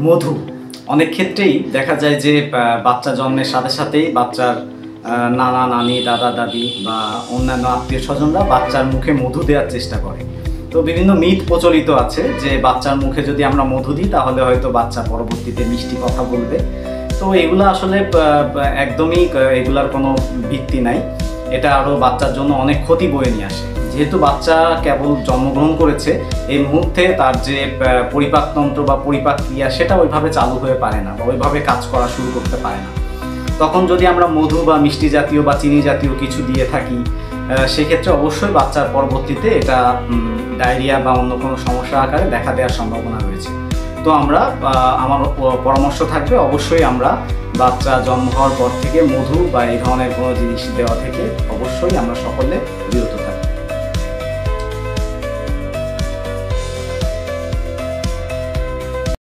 মধু অনেক ক্ষেত্রেই দেখা যায় যে বাচ্চা জন্মের সাথে সাথেই বাচ্চার নানা নানি দাদা দাদি বা অন্যান্য আত্মীয় স্বজনরা বাচ্চার মুখে মধু দেওয়ার চেষ্টা করে। তো বিভিন্ন মিথ প্রচলিত আছে যে বাচ্চার মুখে যদি আমরা মধু দিই তাহলে হয়তো বাচ্চা পরবর্তীতে মিষ্টি কথা বলবে। তো এগুলো আসলে একদমই এগুলার কোনো ভিত্তি নাই। এটা আরও বাচ্চার জন্য অনেক ক্ষতি বয়ে নিয়ে আসে। যেহেতু বাচ্চা কেবল জন্মগ্রহণ করেছে, এই মুহূর্তে তার যে পরিপাকতন্ত্র বা পরিপাক ক্রিয়া সেটা ওইভাবে চালু হয়ে পারে না বা ওইভাবে কাজ করা শুরু করতে পারে না। তখন যদি আমরা মধু বা মিষ্টি জাতীয় বা চিনি জাতীয় কিছু দিয়ে থাকি, সেক্ষেত্রে অবশ্যই বাচ্চার পরবর্তীতে এটা ডায়রিয়া বা অন্য কোনো সমস্যা আকারে দেখা দেওয়ার সম্ভাবনা রয়েছে। তো আমরা আমার পরামর্শ থাকবে অবশ্যই আমরা বাচ্চা জন্ম হওয়ার পর থেকে মধু বা এই ধরনের কোনো জিনিস দেওয়া থেকে অবশ্যই আমরা সকলে বিরত